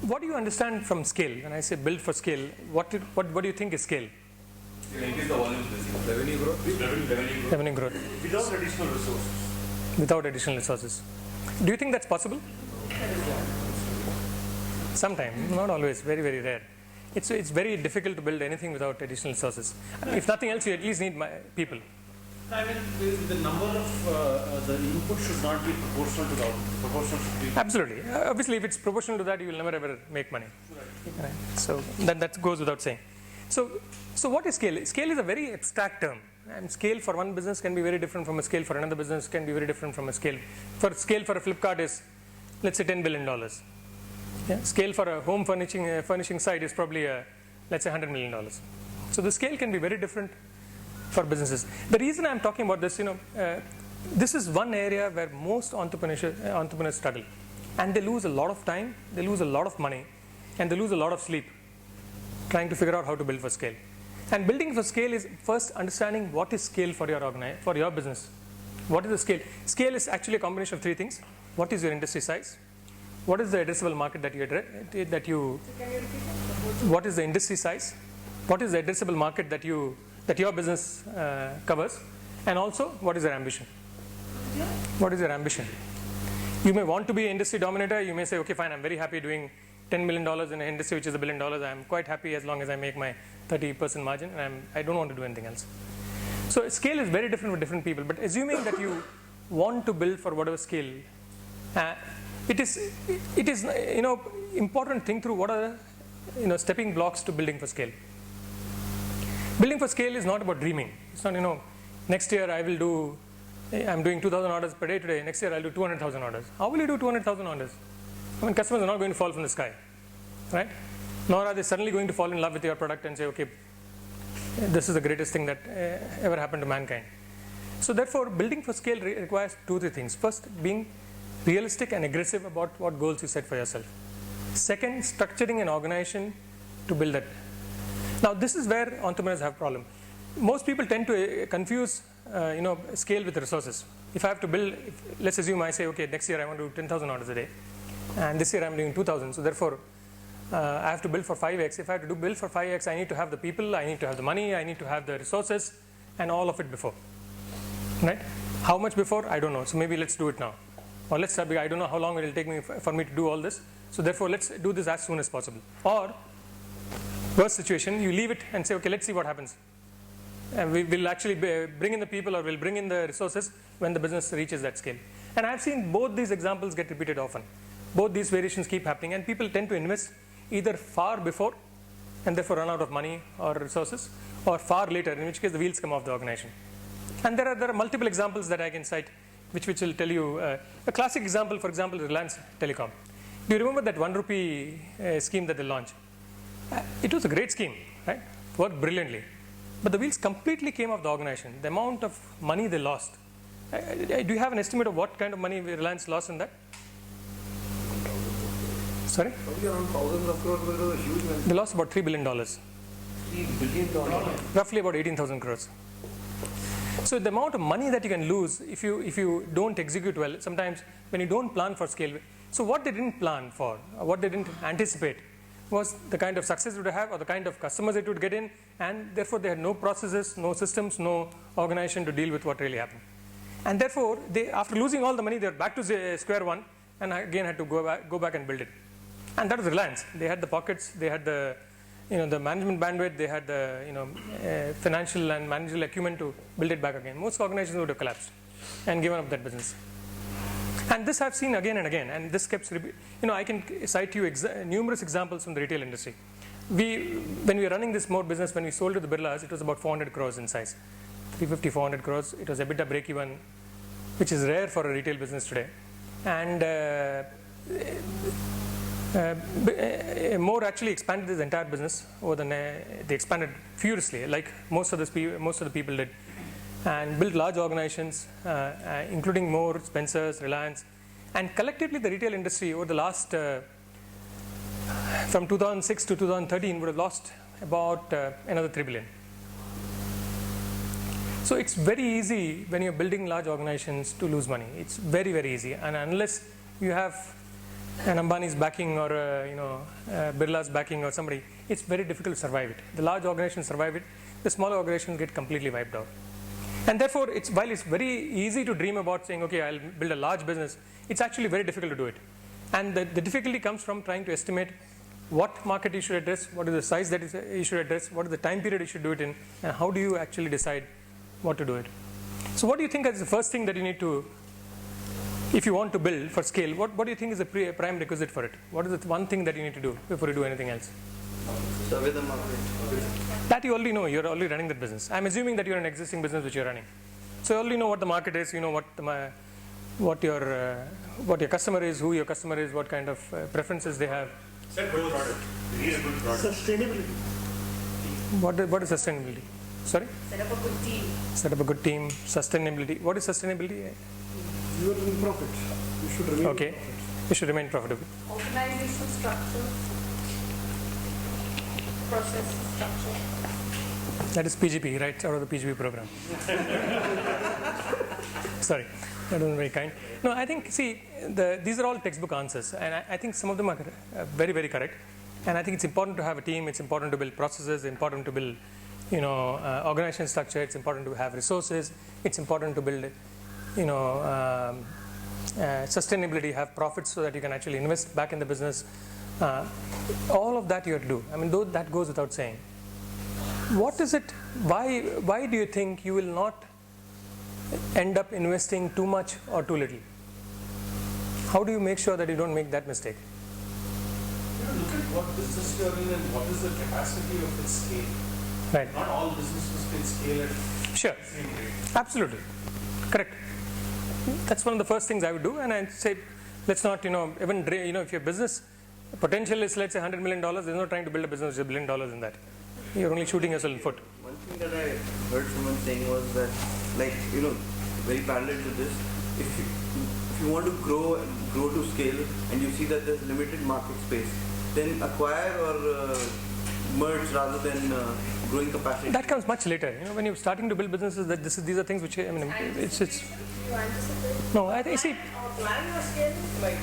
what do you understand from scale? When I say build for scale, what do you think is scale? Increase the volume, revenue growth. Revenue growth. Without additional resources. Without additional resources. Do you think that's possible? Sometimes, not always, very, very rare. It's very difficult to build anything without additional resources. If nothing else, you at least need people. I mean, the number of the input should not be proportional to the output. Proportional should be. Absolutely. Obviously, if it's proportional to that, you will never ever make money. Right. So that goes without saying. So what is scale? Scale is a very abstract term, and scale for one business can be very different from a scale for another business, can be very different from a scale. Scale for a Flipkart is, let's say, $10 billion. Yeah? Scale for a home furnishing site is probably, let's say, $100 million. So the scale can be very different for businesses. The reason I'm talking about this, this is one area where most entrepreneurs struggle, and they lose a lot of time, they lose a lot of money, and they lose a lot of sleep trying to figure out how to build for scale. And building for scale is first understanding what is scale for your business. What is the scale? Scale is actually a combination of three things. What is your industry size? What is the addressable market that you what is the industry size? What is the addressable market that your business covers? And also, what is your ambition? What is your ambition? You may want to be an industry dominator. You may say, okay, fine, I'm very happy doing $10 million in an industry which is $1 billion. I'm quite happy as long as I make my 30% margin, and I don't want to do anything else. So scale is very different for different people. But assuming that you want to build for whatever scale, it is important to think through what are stepping blocks to building for scale. Building for scale is not about dreaming. It's not next year I'm doing 2,000 orders per day today. Next year I'll do 200,000 orders. How will you do 200,000 orders? I mean, customers are not going to fall from the sky, right? Nor are they suddenly going to fall in love with your product and say, okay, this is the greatest thing that ever happened to mankind. So therefore, building for scale requires 2-3 things. First, being realistic and aggressive about what goals you set for yourself. Second, structuring an organization to build that. Now, this is where entrepreneurs have a problem. Most people tend to confuse, scale with resources. If I have to build, let's assume I say, okay, next year I want to do 10,000 orders a day, and this year I'm doing 2,000. So therefore, I have to build for 5x. If I have to build for 5x, I need to have the people, I need to have the money, I need to have the resources, and all of it before. Right? How much before? I don't know. So maybe let's do it now. Or let's start, I don't know how long it will take me for me to do all this. So therefore, let's do this as soon as possible. Or, worst situation, you leave it and say, okay, let's see what happens. And we will actually bring in the people or we'll bring in the resources when the business reaches that scale. And I've seen both these examples get repeated often. Both these variations keep happening, and people tend to invest either far before and therefore run out of money or resources, or far later, in which case the wheels come off the organization. And there are multiple examples that I can cite which will tell you. A classic example, for example, is Reliance Telecom. Do you remember that 1 rupee scheme that they launched? It was a great scheme, right? Worked brilliantly. But the wheels completely came off the organization. The amount of money they lost. Do you have an estimate of what kind of money Reliance lost in that? Sorry? Probably around thousands of crores, but it was a huge number. They lost about $3 billion. $3 billion. Roughly about 18,000 crores. So the amount of money that you can lose if you don't execute well, sometimes when you don't plan for scale. So what they didn't plan for, what they didn't anticipate, was the kind of success it would have or the kind of customers it would get in, and therefore they had no processes, no systems, no organization to deal with what really happened. And therefore, after losing all the money, they were back to square one and again had to go back and build it. And that was Reliance. They had the pockets, they had the the management bandwidth, they had the financial and managerial acumen to build it back again. Most organizations would have collapsed and given up that business. And this I've seen again and again, and this kept I can cite you numerous examples from the retail industry. When we were running this mode business, when we sold to the Birlas, it was about 400 crores in size, 350, 400 crores. It was EBITDA break-even, which is rare for a retail business today. And More actually expanded this entire business over they expanded furiously, like most of the people did, and built large organizations, including More, Spencer's, Reliance, and collectively the retail industry over the last from 2006 to 2013 would have lost about another 3 billion. So it's very easy when you're building large organizations to lose money. It's very, very easy, and unless you have an Ambani's backing or Birla's backing or somebody, it's very difficult to survive it. The large organizations survive it, the smaller organizations get completely wiped out. And therefore, while it's very easy to dream about saying, okay, I'll build a large business, it's actually very difficult to do it. And the difficulty comes from trying to estimate what market you should address, what is the size that you should address, what is the time period you should do it in, and how do you actually decide what to do it. So what do you think is the first thing that you need to, if you want to build for scale, what do you think is the prime requisite for it? What is the one thing that you need to do before you do anything else? Survey the market. That you already know, you're already running that business. I'm assuming that you're an existing business which you're running. So you already know what the market is, you know what your customer is, who your customer is, what kind of preferences they have. Set good product. Release a good product. Sustainability. What is sustainability? Sorry? Set up a good team. Set up a good team. Sustainability. What is sustainability? You are in profit. You should remain Okay. in profit. You should remain profitable. Organizational structure. Process structure. That is PGP, right? Out of the PGP program. Sorry, that wasn't very kind. No, I think, see, these are all textbook answers, and I think some of them are very, very correct. And I think it's important to have a team, it's important to build processes, important to build, organization structure, it's important to have resources, it's important to build, sustainability, have profits so that you can actually invest back in the business. All of that you have to do. I mean, though that goes without saying. What is it, why do you think you will not end up investing too much or too little? How do you make sure that you don't make that mistake? Look at what business you are in and what is the capacity of its scale. Right. Not all businesses can scale at Sure. the same rate. Absolutely. Correct. That's one of the first things I would do, and I'd say, let's not, even, if your business potential is, let's say, $100 million, there's no trying to build a business with $1 billion in that. You're only shooting yourself in the foot. One thing that I heard someone saying was that, very parallel to this, if you want to grow to scale and you see that there's limited market space, then acquire or merge rather than growing capacity. That comes much later. When you're starting to build businesses, these are things which, it's. You anticipate? No, I think, see. Or plan your scale, like.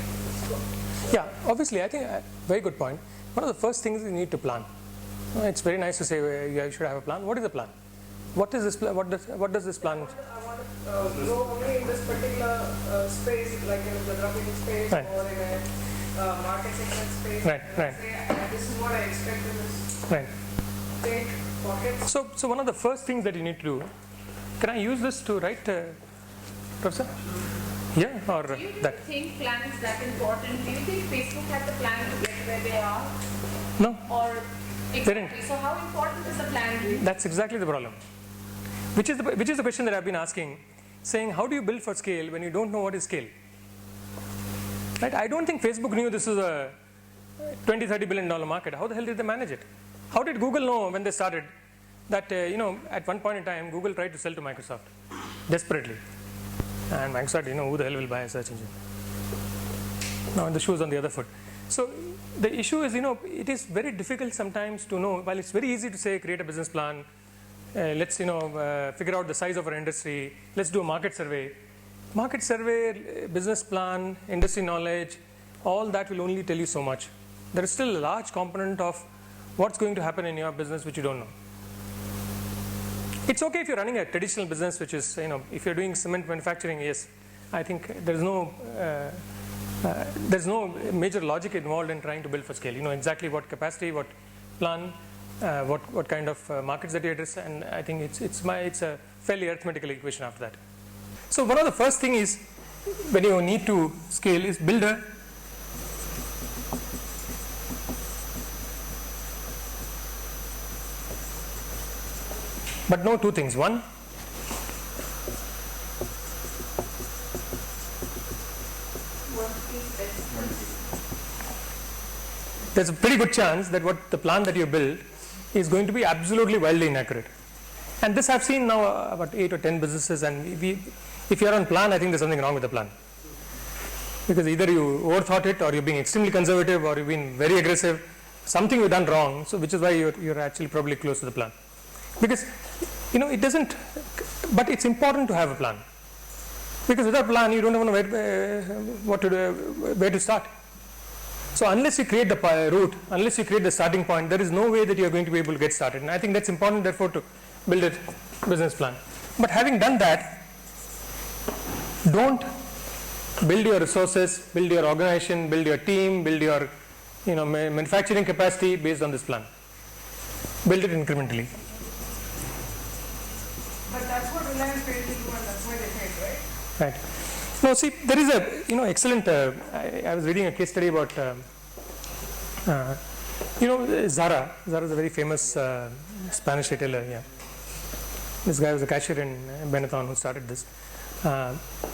Yeah, obviously, I think very good point. One of the first things you need to plan. It's very nice to say you should have a plan. What is the plan? What is this plan? What does this plan? I want to grow only in this particular space, like in the drugging space Right. or in a market segment space. Right, right. Say, this is what I expect in this Right. big pockets. So one of the first things that you need to do. Can I use this to write, Professor? Yeah, or Do you that? think plan is that important? Do you think Facebook had the plan to get where they are? No. Or didn't. exactly. So how important is the plan to you? That's exactly the problem. Which is the question that I've been asking, saying how do you build for scale when you don't know what is scale? Right? I don't think Facebook knew this is a $20-30 billion market. How the hell did they manage it? How did Google know when they started that at one point in time Google tried to sell to Microsoft desperately, and Microsoft, who the hell will buy a search engine? Now the shoe's on the other foot. So the issue is, it is very difficult sometimes to know. While it's very easy to say create a business plan, let's figure out the size of our industry, let's do a market survey. Market survey, business plan, industry knowledge, all that will only tell you so much. There is still a large component of what's going to happen in your business which you don't know. It's okay if you're running a traditional business, which is, if you're doing cement manufacturing, yes, I think there's no major logic involved in trying to build for scale. You know exactly what capacity, what plan, what kind of markets that you address, and I think it's a fairly arithmetical equation after that. So one of the first thing is, when you need to scale, is build a but know two things. One, there's a pretty good chance that what the plan that you build is going to be absolutely wildly inaccurate. And this I've seen now about 8 or 10 businesses, and if you're on plan, I think there's something wrong with the plan. Because either you overthought it, or you're being extremely conservative, or you've been very aggressive. Something you've done wrong, so which is why you're actually probably close to the plan. Because it doesn't, but it's important to have a plan. Because without a plan, you don't even know where to start. So unless you create the route, unless you create the starting point, there is no way that you are going to be able to get started. And I think that's important, therefore, to build a business plan. But having done that, don't build your resources, build your organization, build your team, build your manufacturing capacity based on this plan. Build it incrementally. But that's what Reliance failed to do, and that's why they failed, right? Right. No, see, there is a excellent. I was reading a case study about Zara. Zara is a very famous Spanish retailer. Yeah. This guy was a cashier in Benetton who started this.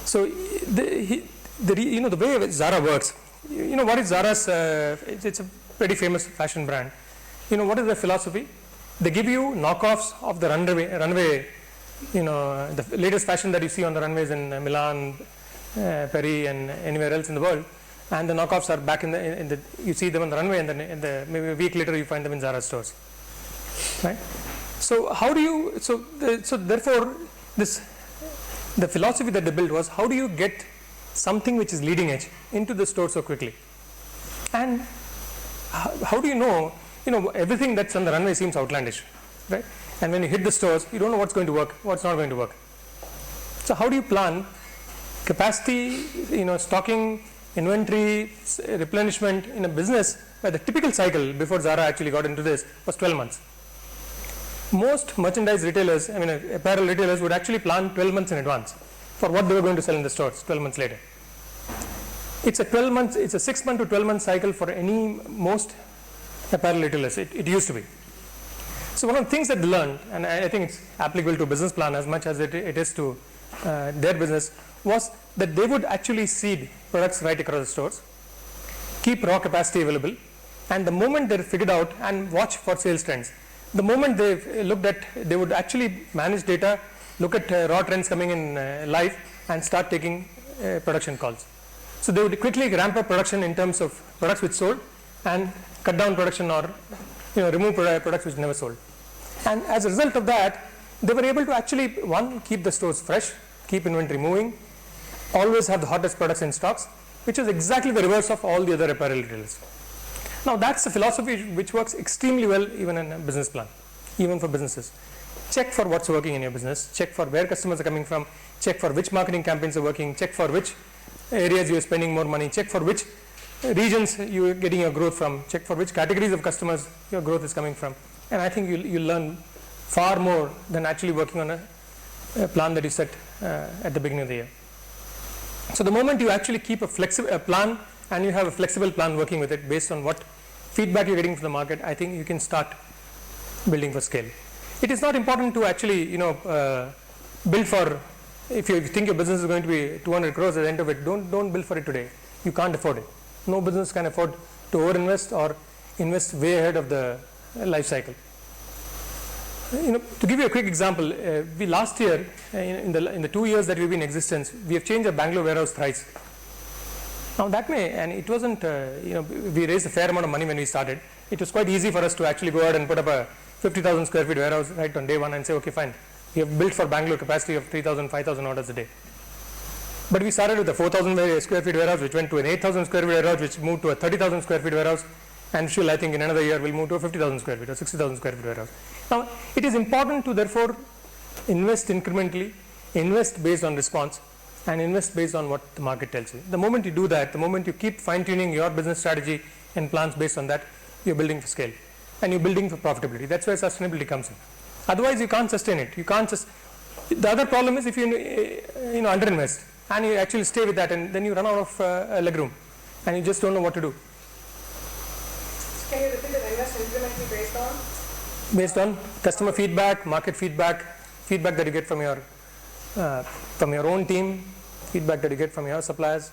So the way Zara works. What is Zara's? It's a pretty famous fashion brand. What is their philosophy? They give you knockoffs of the runway. The latest fashion that you see on the runways in Milan, Paris, and anywhere else in the world, and the knockoffs are back in the you see them on the runway, and then maybe a week later you find them in Zara stores, right? So how do you? So therefore, the philosophy that they built was, how do you get something which is leading edge into the store so quickly, and how do you know? Everything that's on the runway seems outlandish, right? And when you hit the stores, you don't know what's going to work, what's not going to work. So how do you plan capacity, stocking, inventory, replenishment in a business where the typical cycle before Zara actually got into this was 12 months. Most merchandise retailers, apparel retailers would actually plan 12 months in advance for what they were going to sell in the stores 12 months later. It's a 6-month to 12-month cycle for most apparel retailers. It used to be. So one of the things that they learned, and I think it's applicable to business plan as much as it is to their business, was that they would actually seed products right across the stores, keep raw capacity available, and the moment they figured out and watch for sales trends, the moment they looked at, they would actually manage data, look at raw trends coming in live, and start taking production calls. So they would quickly ramp up production in terms of products which sold, and cut down production or remove products which never sold. And as a result of that, they were able to actually, one, keep the stores fresh, keep inventory moving, always have the hottest products in stocks, which is exactly the reverse of all the other apparel retailers. Now that's a philosophy which works extremely well even in a business plan, even for businesses. Check for what's working in your business, check for where customers are coming from, check for which marketing campaigns are working, check for which areas you're spending more money, check for which regions you're getting your growth from, check for which categories of customers your growth is coming from. And I think you'll learn far more than actually working on a plan that you set at the beginning of the year. So the moment you actually keep a plan and you have a flexible plan working with it based on what feedback you're getting from the market, I think you can start building for scale. It is not important to actually build for, if you think your business is going to be 200 crores at the end of it, don't build for it today. You can't afford it. No business can afford to overinvest or invest way ahead of the life cycle. To give you a quick example, we last year, in the 2 years that we've been in existence, we have changed our Bangalore warehouse thrice. Now that and it wasn't, we raised a fair amount of money when we started. It was quite easy for us to actually go out and put up a 50,000 square feet warehouse right on day one and say, okay, fine, we have built for Bangalore capacity of 3,000, 5,000 orders a day. But we started with a 4,000 square feet warehouse, which went to an 8,000 square feet warehouse, which moved to a 30,000 square feet warehouse, and I think in another year we'll move to a 50,000 square feet or 60,000 square feet warehouse. Now, it is important to therefore invest incrementally, invest based on response, and invest based on what the market tells you. The moment you do that, the moment you keep fine-tuning your business strategy and plans based on that, you're building for scale, and you're building for profitability. That's where sustainability comes in. Otherwise, you can't sustain it. The other problem is if you underinvest, and you actually stay with that, and then you run out of legroom, and you just don't know what to do. Can you repeat the invest incrementally based on? Based on customer feedback, market feedback, feedback that you get from your own team, feedback that you get from your suppliers,